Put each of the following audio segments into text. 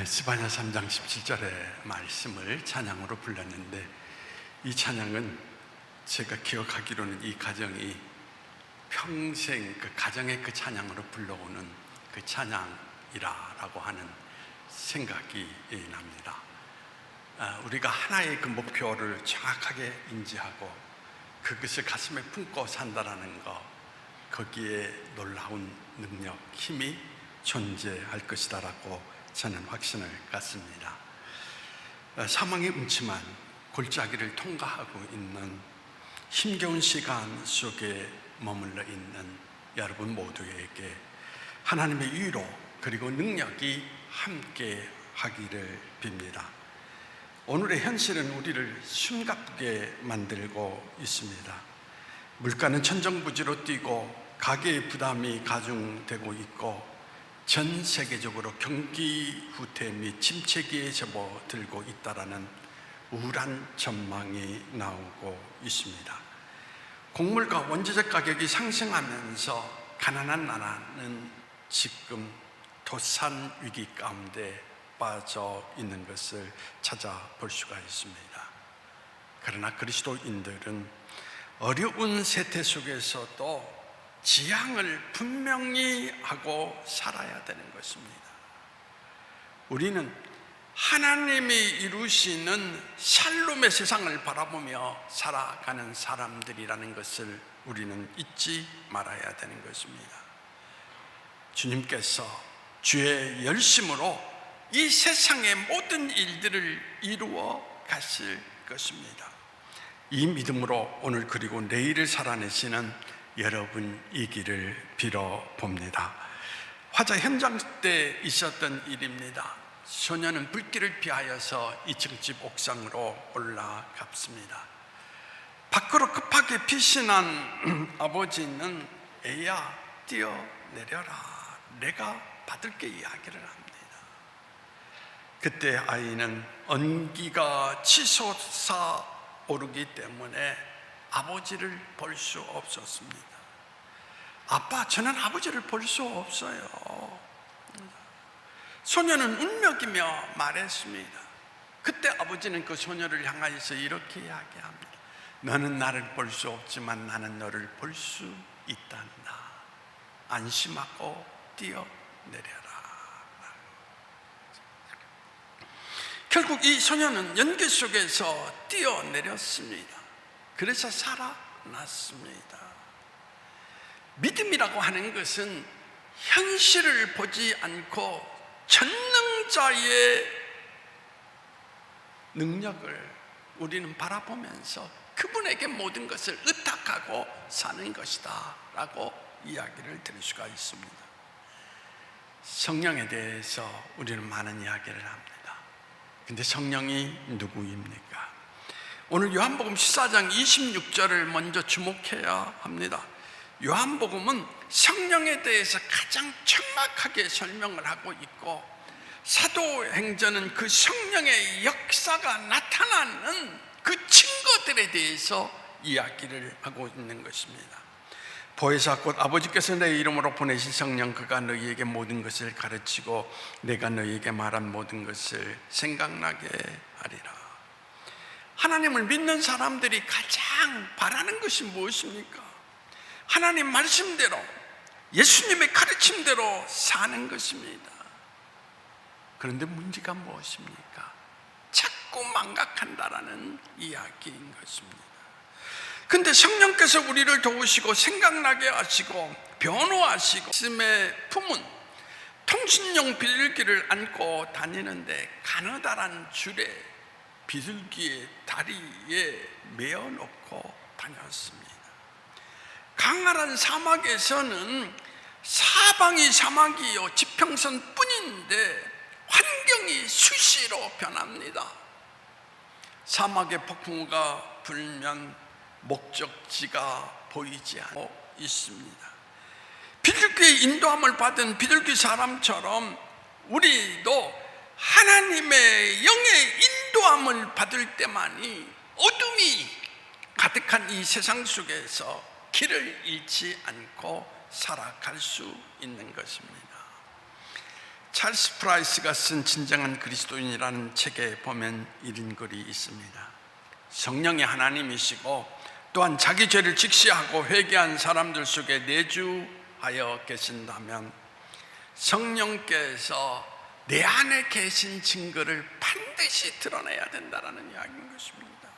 스바냐 3장 17절의 말씀을 찬양으로 불렀는데, 이 찬양은 제가 기억하기로는 이 가정이 평생 그 가정의 그 찬양으로 불러오는 그 찬양이라고 하는 생각이 납니다. 우리가 하나의 그 목표를 정확하게 인지하고 그것을 가슴에 품고 산다라는 것, 거기에 놀라운 능력, 힘이 존재할 것이다라고 저는 확신을 갖습니다. 사망의 음침한 골짜기를 통과하고 있는 힘겨운 시간 속에 머물러 있는 여러분 모두에게 하나님의 위로 그리고 능력이 함께 하기를 빕니다. 오늘의 현실은 우리를 숨가쁘게 만들고 있습니다. 물가는 천정부지로 뛰고 가계의 부담이 가중되고 있고 전 세계적으로 경기 후퇴 및 침체기에 접어들고 있다라는 우울한 전망이 나오고 있습니다. 곡물과 원자재 가격이 상승하면서 가난한 나라는 지금 도산 위기 가운데 빠져 있는 것을 찾아볼 수가 있습니다. 그러나 그리스도인들은 어려운 세태 속에서도 지향을 분명히 하고 살아야 되는 것입니다. 우리는 하나님이 이루시는 샬롬의 세상을 바라보며 살아가는 사람들이라는 것을 우리는 잊지 말아야 되는 것입니다. 주님께서 주의 열심으로 이 세상의 모든 일들을 이루어 가실 것입니다. 이 믿음으로 오늘 그리고 내일을 살아내시는 여러분이기를 빌어봅니다. 화재 현장 때 있었던 일입니다. 소녀는 불길을 피하여서 2층 집 옥상으로 올라갔습니다. 밖으로 급하게 피신한 아버지는 애야 뛰어내려라, 내가 받을게 이야기를 합니다. 그때 아이는 언기가 치솟아 오르기 때문에 아버지를 볼 수 없었습니다. 아빠, 저는 아버지를 볼 수 없어요. 소녀는 울먹이며 말했습니다. 그때 아버지는 그 소녀를 향하여서 이렇게 이야기합니다. 너는 나를 볼 수 없지만 나는 너를 볼 수 있단다. 안심하고 뛰어내려라. 결국 이 소녀는 연기 속에서 뛰어내렸습니다. 그래서 살아났습니다. 믿음이라고 하는 것은 현실을 보지 않고 전능자의 능력을 우리는 바라보면서 그분에게 모든 것을 의탁하고 사는 것이다 라고 이야기를 드릴 수가 있습니다. 성령에 대해서 우리는 많은 이야기를 합니다. 근데 성령이 누구입니까? 오늘 요한복음 14장 26절을 먼저 주목해야 합니다. 요한복음은 성령에 대해서 가장 정확하게 설명을 하고 있고, 사도행전은 그 성령의 역사가 나타나는 그 증거들에 대해서 이야기를 하고 있는 것입니다. 보혜사 곧 아버지께서 내 이름으로 보내신 성령, 그가 너희에게 모든 것을 가르치고 내가 너희에게 말한 모든 것을 생각나게 하리라. 하나님을 믿는 사람들이 가장 바라는 것이 무엇입니까? 하나님 말씀대로, 예수님의 가르침대로 사는 것입니다. 그런데 문제가 무엇입니까? 자꾸 망각한다라는 이야기인 것입니다. 그런데 성령께서 우리를 도우시고 생각나게 하시고 변호하시고 말씀의 품은 통신용 비둘기를 안고 다니는데 가느다란 줄에 비둘기의 다리에 메어놓고 다녔습니다. 강활한 사막에서는 사방이 사막이요 지평선 뿐인데 환경이 수시로 변합니다. 사막에 폭풍우가 불면 목적지가 보이지 않고 있습니다. 비둘기의 인도함을 받은 비둘기 사람처럼 우리도 하나님의 영의 인도함을 받을 때만이 어둠이 가득한 이 세상 속에서 길을 잃지 않고 살아갈 수 있는 것입니다. 찰스 프라이스가 쓴 진정한 그리스도인이라는 책에 보면 이런 글이 있습니다. 성령이 하나님이시고 또한 자기 죄를 직시하고 회개한 사람들 속에 내주하여 계신다면 성령께서 내 안에 계신 증거를 반드시 드러내야 된다는 이야기인 것입니다.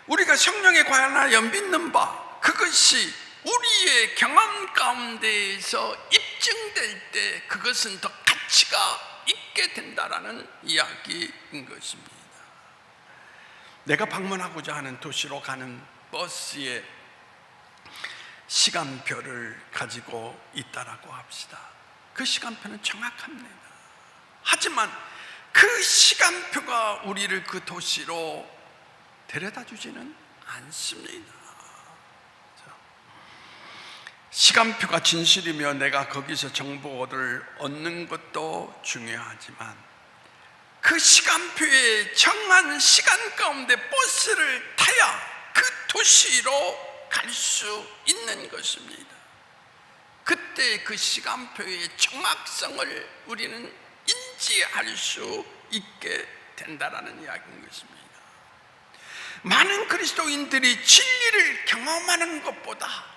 우리가 성령에 관하여 믿는 바, 그것이 우리의 경험 가운데에서 입증될 때 그것은 더 가치가 있게 된다는 이야기인 것입니다. 내가 방문하고자 하는 도시로 가는 버스의 시간표를 가지고 있다라고 합시다. 그 시간표는 정확합니다. 하지만 그 시간표가 우리를 그 도시로 데려다 주지는 않습니다. 시간표가 진실이며 내가 거기서 정보를 얻는 것도 중요하지만 그 시간표에 정한 시간 가운데 버스를 타야 그 도시로 갈 수 있는 것입니다. 그때 그 시간표의 정확성을 우리는 인지할 수 있게 된다는 이야기인 것입니다. 많은 그리스도인들이 진리를 경험하는 것보다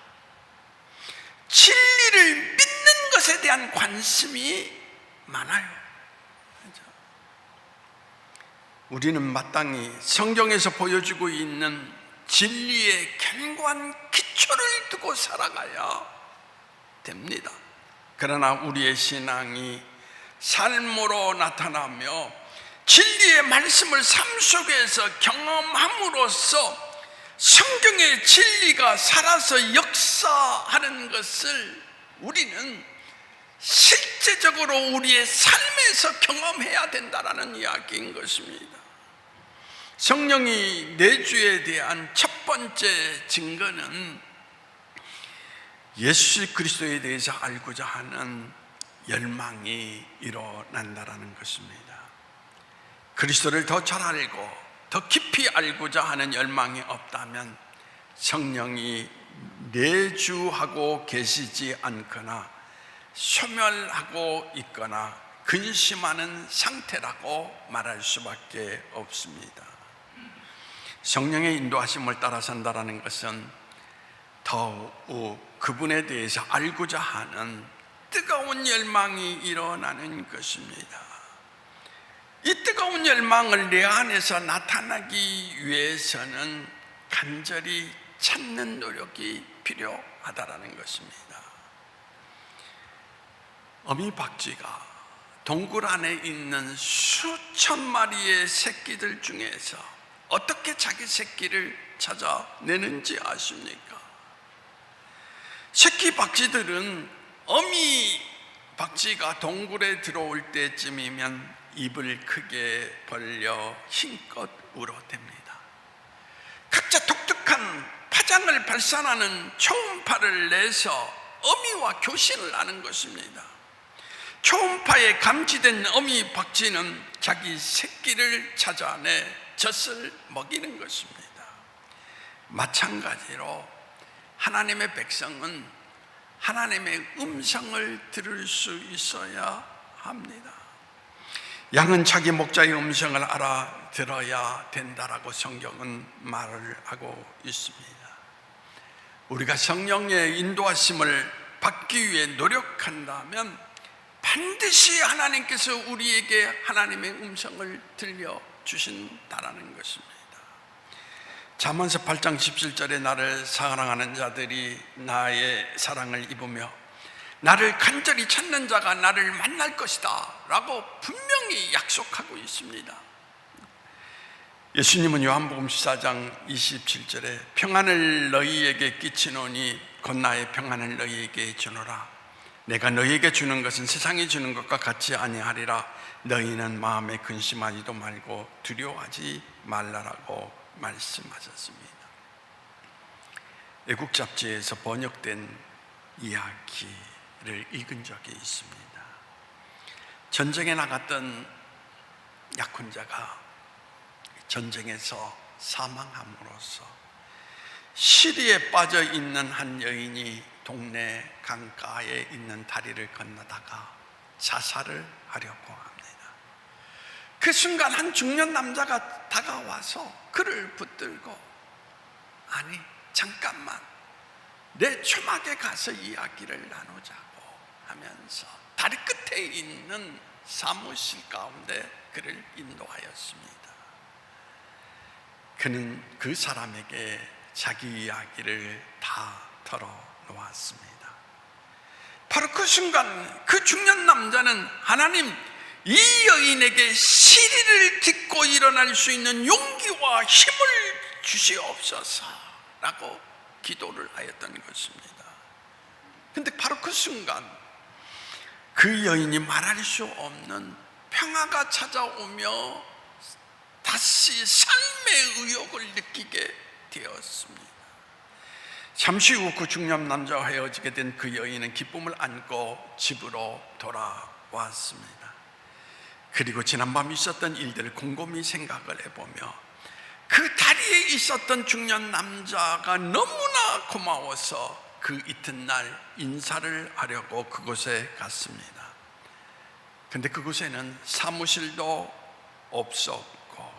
진리를 믿는 것에 대한 관심이 많아요. 우리는 마땅히 성경에서 보여주고 있는 진리의 견고한 기초를 두고 살아가야 됩니다. 그러나 우리의 신앙이 삶으로 나타나며 진리의 말씀을 삶 속에서 경험함으로써 성경의 진리가 살아서 역사하는 것을 우리는 실제적으로 우리의 삶에서 경험해야 된다는 이야기인 것입니다. 성령이 내주에 대한 첫 번째 증거는 예수 그리스도에 대해서 알고자 하는 열망이 일어난다는 것입니다. 그리스도를 더 잘 알고 더 깊이 알고자 하는 열망이 없다면 성령이 내주하고 계시지 않거나 소멸하고 있거나 근심하는 상태라고 말할 수밖에 없습니다. 성령의 인도하심을 따라 산다는 것은 더욱 그분에 대해서 알고자 하는 뜨거운 열망이 일어나는 것입니다. 이 뜨거운 열망을 내 안에서 나타나기 위해서는 간절히 찾는 노력이 필요하다는 것입니다. 어미박쥐가 동굴 안에 있는 수천 마리의 새끼들 중에서 어떻게 자기 새끼를 찾아내는지 아십니까? 새끼 박쥐들은 어미 박쥐가 동굴에 들어올 때쯤이면 입을 크게 벌려 힘껏 울어댑니다. 각자 독특한 파장을 발산하는 초음파를 내서 어미와 교신을 하는 것입니다. 초음파에 감지된 어미 박쥐는 자기 새끼를 찾아내 젖을 먹이는 것입니다. 마찬가지로 하나님의 백성은 하나님의 음성을 들을 수 있어야 합니다. 양은 자기 목자의 음성을 알아들어야 된다라고 성경은 말을 하고 있습니다. 우리가 성령의 인도하심을 받기 위해 노력한다면 반드시 하나님께서 우리에게 하나님의 음성을 들려주신다라는 것입니다. 잠언서 8장 17절에 나를 사랑하는 자들이 나의 사랑을 입으며 나를 간절히 찾는 자가 나를 만날 것이다 라고 분명히 약속하고 있습니다. 예수님은 요한복음 14장 27절에 평안을 너희에게 끼치노니 곧 나의 평안을 너희에게 주노라. 내가 너희에게 주는 것은 세상이 주는 것과 같이 아니하리라. 너희는 마음에 근심하지도 말고 두려워하지 말라라고 말씀하셨습니다. 애국 잡지에서 번역된 이야기를 읽은 적이 있습니다. 전쟁에 나갔던 약혼자가 전쟁에서 사망함으로써 시리에 빠져 있는 한 여인이 동네 강가에 있는 다리를 건너다가 자살을 하려고 합니다. 그 순간 한 중년 남자가 다가와서 그를 붙들고, 아니 잠깐만, 내 초막에 가서 이야기를 나누자고 하면서 다리 끝에 있는 사무실 가운데 그를 인도하였습니다. 그는 그 사람에게 자기 이야기를 다 털어놓았습니다. 바로 그 순간 그 중년 남자는 하나님, 이 여인에게 시리를 딛고 일어날 수 있는 용기와 힘을 주시옵소서 라고 기도를 하였던 것입니다. 근데 바로 그 순간 그 여인이 말할 수 없는 평화가 찾아오며 다시 삶의 의욕을 느끼게 되었습니다. 잠시 후 그 중년 남자와 헤어지게 된 그 여인은 기쁨을 안고 집으로 돌아왔습니다. 그리고 지난밤 있었던 일들을 곰곰이 생각을 해보며 그 다리에 있었던 중년 남자가 너무나 고마워서 그 이튿날 인사를 하려고 그곳에 갔습니다. 근데 그곳에는 사무실도 없었고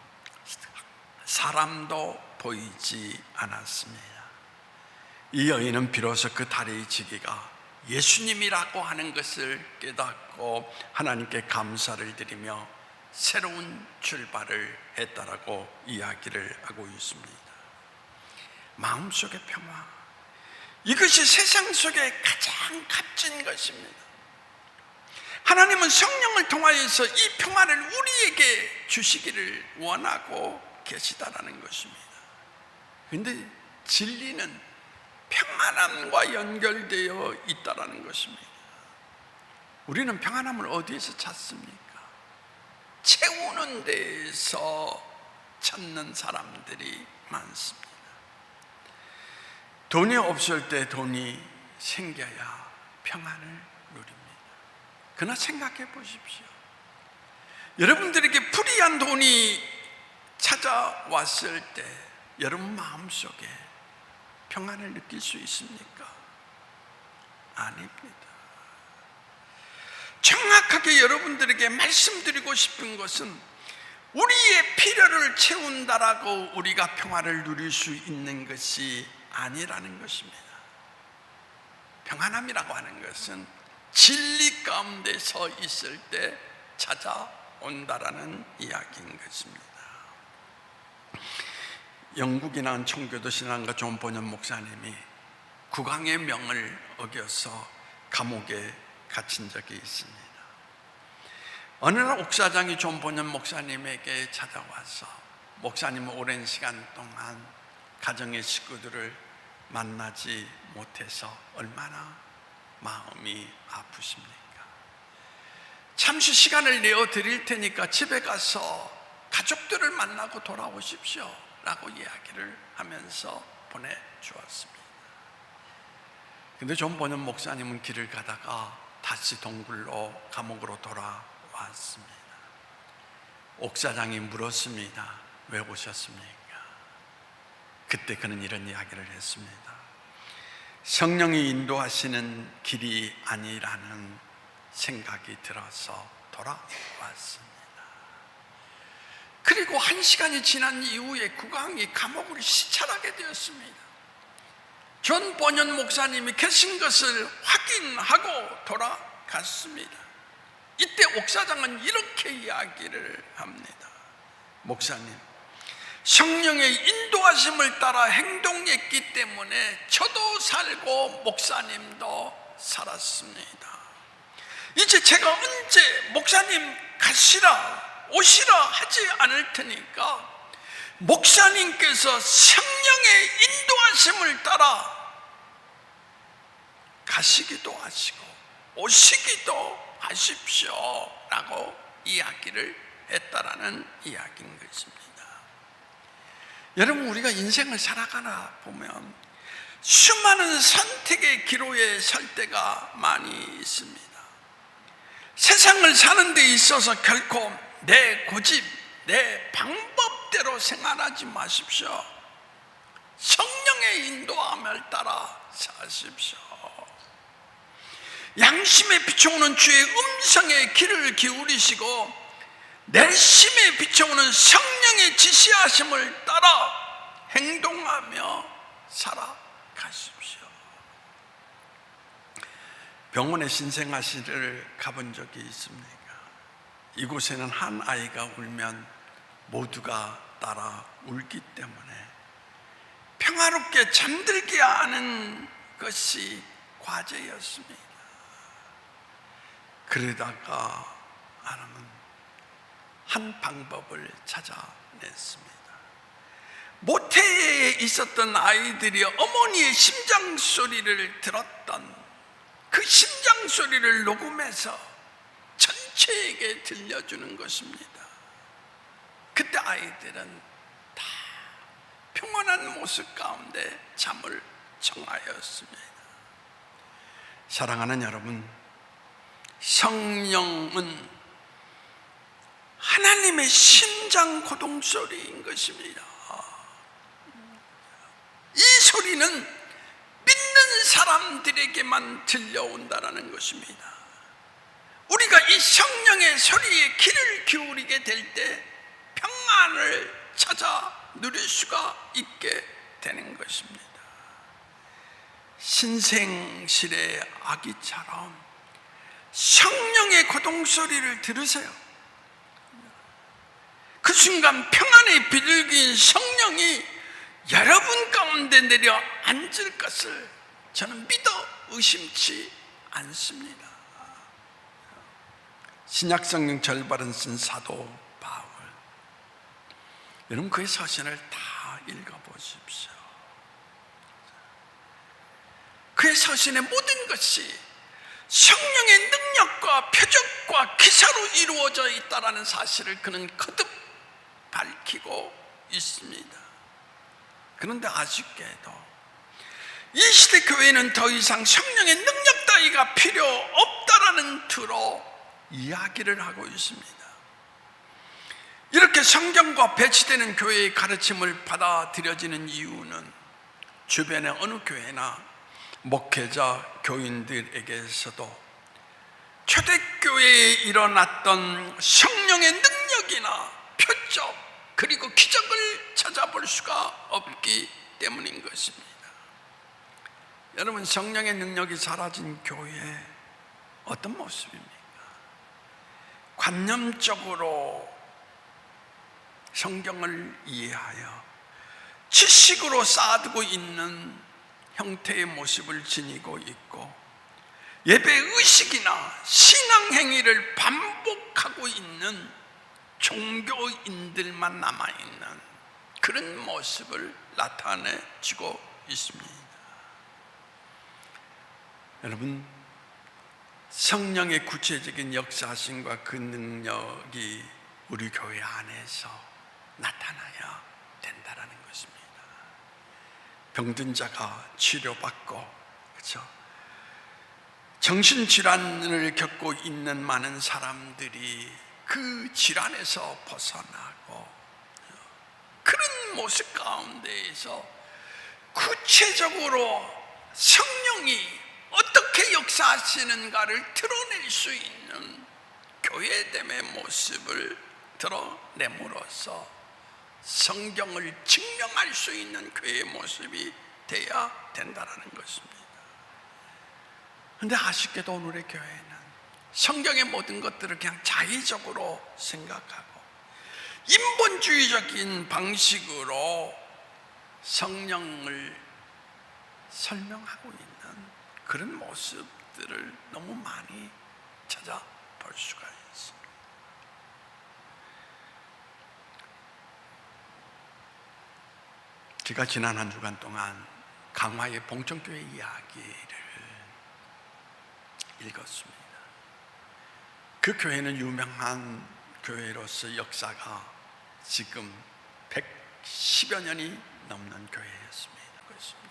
사람도 보이지 않았습니다. 이 여인은 비로소 그 다리의 지기가 예수님이라고 하는 것을 깨닫고 하나님께 감사를 드리며 새로운 출발을 했다라고 이야기를 하고 있습니다. 마음속의 평화, 이것이 세상 속에 가장 값진 것입니다. 하나님은 성령을 통하여서 이 평화를 우리에게 주시기를 원하고 계시다라는 것입니다. 그런데 진리는 평안함과 연결되어 있다라는 것입니다. 우리는 평안함을 어디에서 찾습니까? 채우는 데에서 찾는 사람들이 많습니다. 돈이 없을 때 돈이 생겨야 평안을 누립니다. 그러나 생각해 보십시오. 여러분들에게 불이한 돈이 찾아왔을 때 여러분 마음속에 평안을 느낄 수 있습니까? 아닙니다. 정확하게 여러분들에게 말씀드리고 싶은 것은 우리의 필요를 채운다라고 우리가 평화를 누릴 수 있는 것이 아니라는 것입니다. 평안함이라고 하는 것은 진리 가운데서 있을 때 찾아온다라는 이야기인 것입니다. 영국에 나온 청교도 신앙가 존 보년 목사님이 국왕의 명을 어겨서 감옥에 갇힌 적이 있습니다. 어느 날 옥사장이 존 보년 목사님에게 찾아와서, 목사님은 오랜 시간 동안 가정의 식구들을 만나지 못해서 얼마나 마음이 아프십니까? 잠시 시간을 내어 드릴 테니까 집에 가서 가족들을 만나고 돌아오십시오 라고 이야기를 하면서 보내주었습니다. 근데 존 보년 목사님은 길을 가다가 다시 동굴로 감옥으로 돌아왔습니다. 옥사장이 물었습니다. 왜 오셨습니까? 그때 그는 이런 이야기를 했습니다. 성령이 인도하시는 길이 아니라는 생각이 들어서 돌아왔습니다. 그리고 1시간이 지난 이후에 국왕이 감옥을 시찰하게 되었습니다. 존 보년 목사님이 계신 것을 확인하고 돌아갔습니다. 이때 옥사장은 이렇게 이야기를 합니다. 목사님, 성령의 인도하심을 따라 행동했기 때문에 저도 살고 목사님도 살았습니다. 이제 제가 언제 목사님 가시라 오시라 하지 않을 테니까 목사님께서 성령의 인도하심을 따라 가시기도 하시고 오시기도 하십시오 라고 이야기를 했다라는 이야기인 것입니다. 여러분, 우리가 인생을 살아가다 보면 수많은 선택의 기로에 설 때가 많이 있습니다. 세상을 사는 데 있어서 결코 내 고집, 내 방법대로 생활하지 마십시오. 성령의 인도함을 따라 사십시오. 양심에 비춰오는 주의 음성에 귀를 기울이시고 내심에 비춰오는 성령의 지시하심을 따라 행동하며 살아가십시오. 병원에 신생아실을 가본 적이 있습니까? 이곳에는 한 아이가 울면 모두가 따라 울기 때문에 평화롭게 잠들게 하는 것이 과제였습니다. 그러다가 하나님은 한 방법을 찾아냈습니다. 모태에 있었던 아이들이 어머니의 심장 소리를 들었던 그 심장 소리를 녹음해서 전체에게 들려주는 것입니다. 그때 아이들은 다 평온한 모습 가운데 잠을 청하였습니다. 사랑하는 여러분, 성령은 하나님의 심장 고동 소리인 것입니다. 이 소리는 믿는 사람들에게만 들려온다는 것입니다. 우리가 이 성령의 소리에 귀를 기울이게 될 때 평안을 찾아 누릴 수가 있게 되는 것입니다. 신생실의 아기처럼 성령의 고동소리를 들으세요. 그 순간 평안의 비둘기인 성령이 여러분 가운데 내려 앉을 것을 저는 믿어 의심치 않습니다. 신약성경 절반은 쓴 사도 바울, 여러분 그의 서신을 다 읽어보십시오. 그의 서신의 모든 것이 성령의 능력과 표적과 기사로 이루어져 있다는 사실을 그는 거듭 밝히고 있습니다. 그런데 아쉽게도 이 시대 교회는 더 이상 성령의 능력 따위가 필요 없다라는 투로 이야기를 하고 있습니다. 이렇게 성경과 배치되는 교회의 가르침을 받아들여지는 이유는 주변의 어느 교회나 목회자, 교인들에게서도 초대교회에 일어났던 성령의 능력이나 표적 그리고 기적을 찾아볼 수가 없기 때문인 것입니다. 여러분, 성령의 능력이 사라진 교회의 어떤 모습입니까? 관념적으로 성경을 이해하여 지식으로 쌓아두고 있는 형태의 모습을 지니고 있고 예배 의식이나 신앙 행위를 반복하고 있는 종교인들만 남아있는 그런 모습을 나타내주고 있습니다. 여러분, 성령의 구체적인 역사하심과 그 능력이 우리 교회 안에서 나타나야 된다라는 것입니다. 병든 자가 치료받고, 그렇죠? 정신질환을 겪고 있는 많은 사람들이 그 질환에서 벗어나고 그런 모습 가운데에서 구체적으로 성령이 어떻게 역사하시는가를 드러낼 수 있는 교회됨의 모습을 드러냄으로써 성경을 증명할 수 있는 교회의 모습이 돼야 된다는 것입니다. 그런데 아쉽게도 오늘의 교회는 성경의 모든 것들을 그냥 자의적으로 생각하고 인본주의적인 방식으로 성령을 설명하고 있는 그런 모습들을 너무 많이 찾아볼 수가 있습니다. 제가 지난 한 주간 동안 강화의 봉천교회 이야기를 읽었습니다. 그 교회는 유명한 교회로서 역사가 지금 110여 년이 넘는 교회였습니다. 그렇습니다.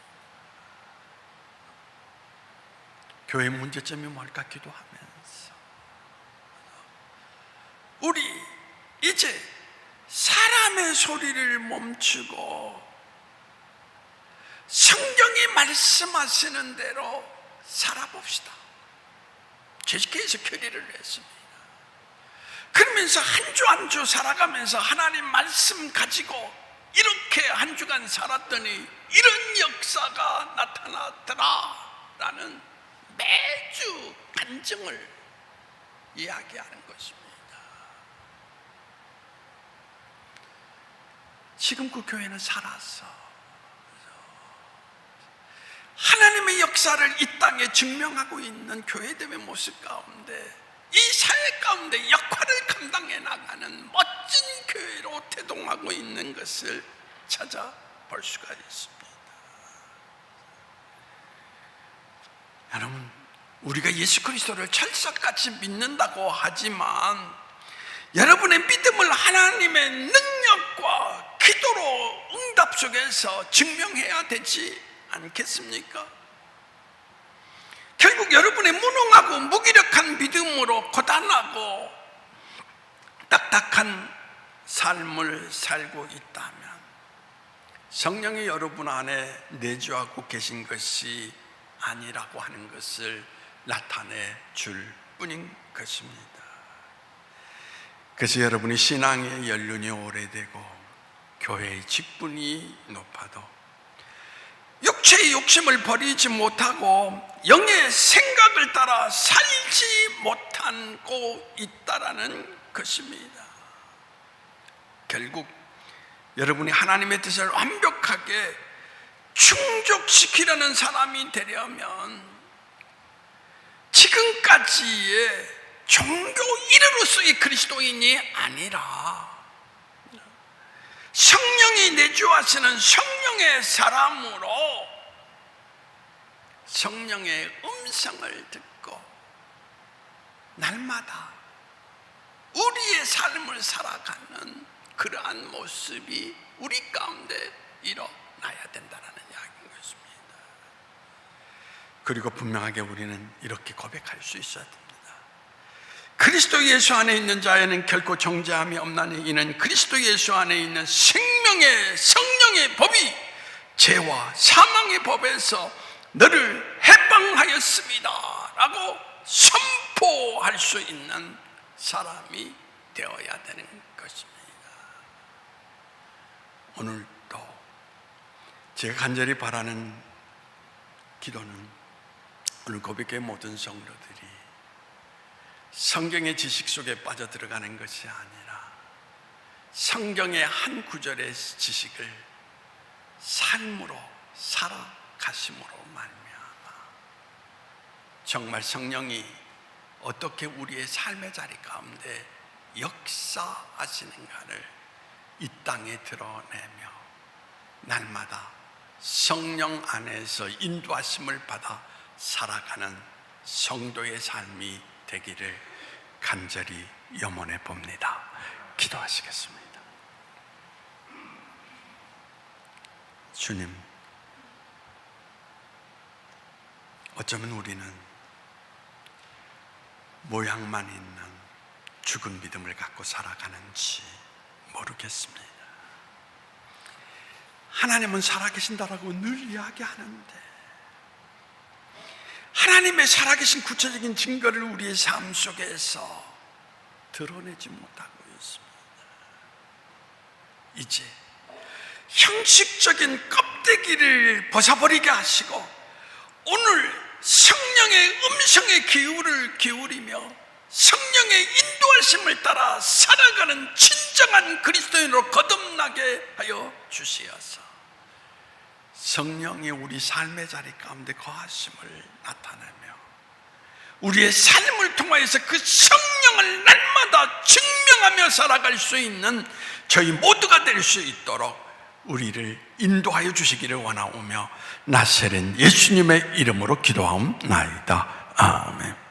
교회 문제점이 뭘까 기도하면서 우리 이제 사람의 소리를 멈추고 성경이 말씀하시는 대로 살아봅시다. 계속해서 결의를 했습니다. 그러면서 한 주 한 주 살아가면서 하나님 말씀 가지고 이렇게 한 주간 살았더니 이런 역사가 나타났더라라는 매주 간증을 이야기하는 것입니다. 지금 그 교회는 살았어. 하나님의 역사를 이 땅에 증명하고 있는 교회들의 모습 가운데, 이 사회 가운데 역할을 감당해 나가는 멋진 교회로 태동하고 있는 것을 찾아볼 수가 있습니다. 여러분, 우리가 예수 그리스도를 철석같이 믿는다고 하지만 여러분의 믿음을 하나님의 능력과 기도로 응답 속에서 증명해야 되지 않겠습니까? 결국 여러분의 무능하고 무기력한 믿음으로 고단하고 딱딱한 삶을 살고 있다면 성령이 여러분 안에 내주하고 계신 것이 아니라고 하는 것을 나타내 줄 뿐인 것입니다. 그래서 여러분이 신앙의 연륜이 오래되고 교회의 직분이 높아도 육체의 욕심을 버리지 못하고 영의 생각을 따라 살지 못하고 있다라는 것입니다. 결국 여러분이 하나님의 뜻을 완벽하게 충족시키려는 사람이 되려면 지금까지의 종교 이름으로서의 그리스도인이 아니라 성령이 내주하시는 성령의 사람으로 성령의 음성을 듣고 날마다 우리의 삶을 살아가는 그러한 모습이 우리 가운데 일어나야 된다는 이야기인 것입니다. 그리고 분명하게 우리는 이렇게 고백할 수 있어야 됩니다. 그리스도 예수 안에 있는 자에는 결코 정죄함이 없나니 이는 그리스도 예수 안에 있는 생명의 성령의 법이 죄와 사망의 법에서 너를 해방하였습니다 라고 선포할 수 있는 사람이 되어야 되는 것입니다. 오늘도 제가 간절히 바라는 기도는 오늘 고백의 모든 성도들이 성경의 지식 속에 빠져들어가는 것이 아니라 성경의 한 구절의 지식을 삶으로 살아가심으로 말미암아 정말 성령이 어떻게 우리의 삶의 자리 가운데 역사하시는가를 이 땅에 드러내며 날마다 성령 안에서 인도하심을 받아 살아가는 성도의 삶이 되기를 간절히 염원해 봅니다. 기도하시겠습니다. 주님, 어쩌면 우리는 모양만 있는 죽은 믿음을 갖고 살아가는지 모르겠습니다. 하나님은 살아계신다라고 늘 이야기하는데 하나님의 살아계신 구체적인 증거를 우리의 삶 속에서 드러내지 못하고 있습니다. 이제 형식적인 껍데기를 벗어버리게 하시고 오늘 성령의 음성에 귀를 기울이며 성령의 인도하심을 따라 살아가는 진정한 그리스도인으로 거듭나게 하여 주시옵소서. 성령이 우리 삶의 자리 가운데 거하심을 나타내며 우리의 삶을 통하여서 그 성령을 날마다 증명하며 살아갈 수 있는 저희 모두가 될 수 있도록 우리를 인도하여 주시기를 원하오며 나사렛 예수님의 이름으로 기도하옵나이다. 아멘.